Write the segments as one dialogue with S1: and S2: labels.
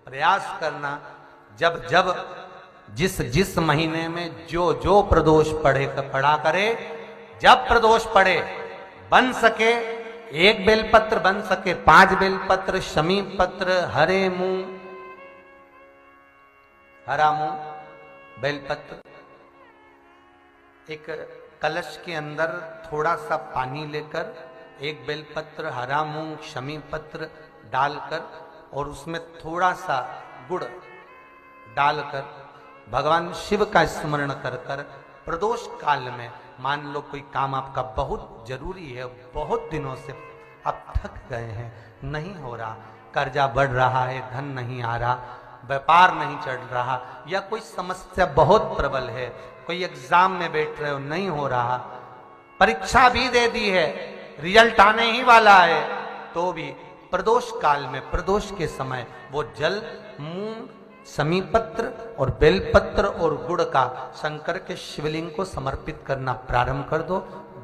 S1: प्रयास करना, जब जब जिस जिस महीने में जो जो प्रदोष पड़ा करे, जब प्रदोष पड़े बन सके 1 बेलपत्र, बन सके 5 बेलपत्र, शमी पत्र, हरे मूंग, हरा मूंग, बेलपत्र, एक कलश के अंदर थोड़ा सा पानी लेकर 1 बेलपत्र, हरा मूंग, शमी पत्र डालकर और उसमें थोड़ा सा गुड़ डालकर भगवान शिव का स्मरण कर कर प्रदोष काल में, मान लो कोई काम आपका बहुत जरूरी है, बहुत दिनों से अब थक गए हैं, नहीं हो रहा, कर्जा बढ़ रहा है, धन नहीं आ रहा, व्यापार नहीं चढ़ रहा, या कोई समस्या बहुत प्रबल है, कोई एग्जाम में बैठ रहे हो नहीं हो रहा, परीक्षा भी दे दी है, रिजल्ट आने ही वाला है, तो भी प्रदोष काल में, प्रदोष के समय वो जल, मूंग, समीपत्र और बेलपत्र और गुड़ का शंकर के शिवलिंग को समर्पित करना प्रारंभ कर दो।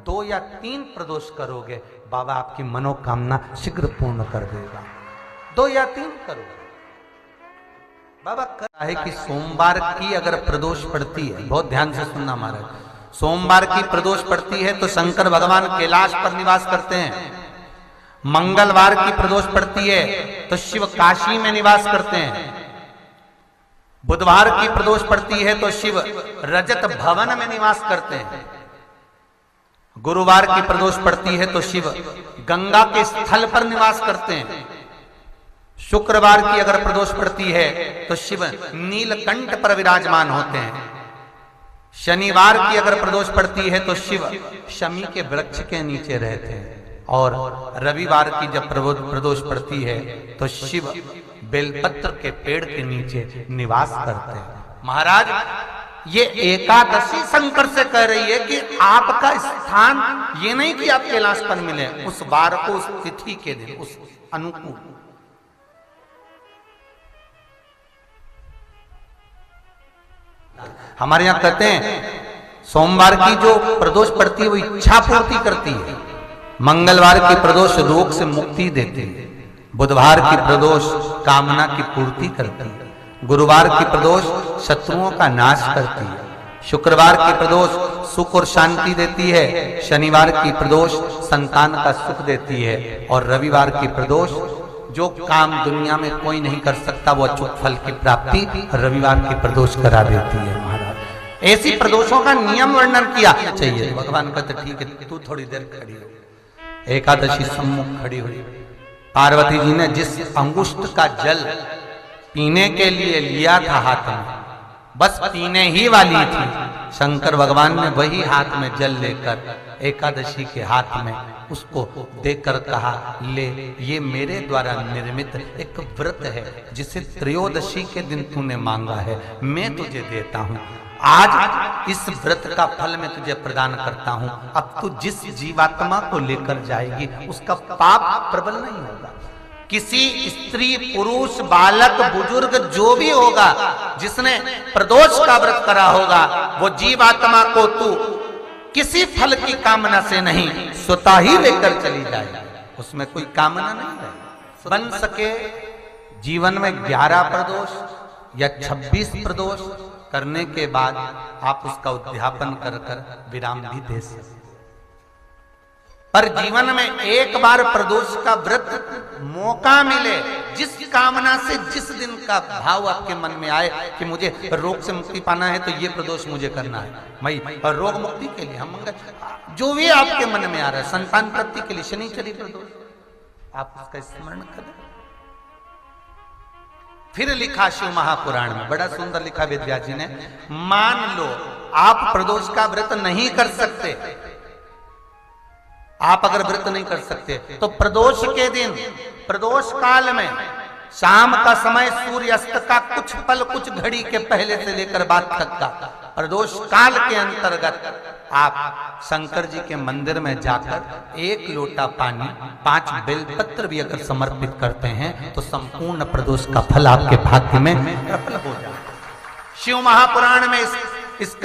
S1: 2 या 3 प्रदोष करोगे, बाबा आपकी मनोकामना शीघ्र पूर्ण कर देगा। 2 या 3 करो। बाबा कहा है कि सोमवार की अगर प्रदोष पड़ती है, बहुत ध्यान से सुनना महाराज, सोमवार की प्रदोष पड़ती है तो शंकर भगवान कैलाश पर निवास करते हैं। मंगलवार की प्रदोष पड़ती है तो शिव काशी में निवास करते हैं। बुधवार की प्रदोष पड़ती है तो शिव रजत भवन में निवास करते हैं। गुरुवार की प्रदोष पड़ती है तो शिव गंगा के स्थल पर निवास करते हैं। शुक्रवार की अगर प्रदोष पड़ती है तो शिव नीलकंठ पर विराजमान होते हैं। शनिवार की अगर प्रदोष पड़ती है तो शिव शमी के वृक्ष के नीचे रहते हैं। और रविवार की जब प्रदोष पड़ती है तो शिव बेलपत्र के पेड़ के नीचे निवास करते हैं। महाराज ये एकादशी शंकर से कह रही है कि आपका स्थान ये नहीं कि आप कैलाश पर मिले, उस बार को, उस तिथि के दिन, उस अनुकूल। हमारे यहां कहते हैं सोमवार की जो प्रदोष पड़ती है वो इच्छा पूर्ति करती है। मंगलवार की प्रदोष रोग से मुक्ति देती है। बुधवार की प्रदोष कामना की पूर्ति करती है। गुरुवार की प्रदोष शत्रुओं का नाश करती है। शुक्रवार की प्रदोष सुख और शांति देती है। शनिवार की प्रदोष संतान का सुख देती है। और रविवार की प्रदोष जो काम दुनिया में कोई नहीं कर सकता वो अचूक फल की प्राप्ति रविवार की प्रदोष करा देती है। महाराज ऐसी प्रदोषों का नियम वर्णन किया चाहिए। भगवान कहते ठीक है तू थोड़ी देर खड़ी हो। एकादशी सम्मुख खड़ी हुई। पार्वती जी ने जिस अंगुष्ठ का जल पीने के लिए लिया था हाथ में, बस पीने ही वाली थी, शंकर भगवान ने वही हाथ में जल लेकर एकादशी के हाथ में उसको देकर कहा ले, ये मेरे द्वारा निर्मित एक व्रत है जिसे त्रयोदशी के दिन तूने मांगा है, मैं तुझे देता हूं। आज इस व्रत का फल मैं तुझे प्रदान करता हूं। अब तू जिस जीवात्मा को लेकर जाएगी उसका पाप प्रबल नहीं होगा। किसी स्त्री, पुरुष, बालक, बुजुर्ग जो भी होगा जिसने प्रदोष का व्रत करा होगा वो जीवात्मा को तू किसी फल की कामना से नहीं स्वतः ही लेकर चली जाएगी। उसमें कोई कामना नहीं है। बन सके जीवन में 11 प्रदोष या 26 प्रदोष करने के बाद आप उसका उद्यापन कर कर विराम भी दे सकते। पर जीवन में एक बार प्रदोष का व्रत मौका मिले, जिस कामना से जिस दिन का भाव आपके मन में आए कि मुझे रोग से मुक्ति पाना है तो ये प्रदोष मुझे करना है, मैं रोग मुक्ति के लिए, हम मंगल जो भी आपके मन में आ रहा है, संतान प्राप्ति के लिए शनिचरी प्रदोष, आप उसका स्मरण करें। फिर लिखा शिव महापुराण में, बड़ा सुंदर लिखा वेदव्यास जी ने, मान लो आप प्रदोष का व्रत नहीं कर सकते, आप अगर व्रत नहीं कर सकते तो प्रदोष के दिन, प्रदोष काल में शाम का समय सूर्यास्त का कुछ पल, कुछ घड़ी के पहले से लेकर बाद तक का प्रदोष काल के अंतर्गत आप शंकर जी के मंदिर में जाकर 1 लोटा पानी, 5 बेलपत्र भी अगर समर्पित करते हैं तो संपूर्ण प्रदोष का फल आपके भाग्य में प्रबल हो जाए। शिव महापुराण में इसका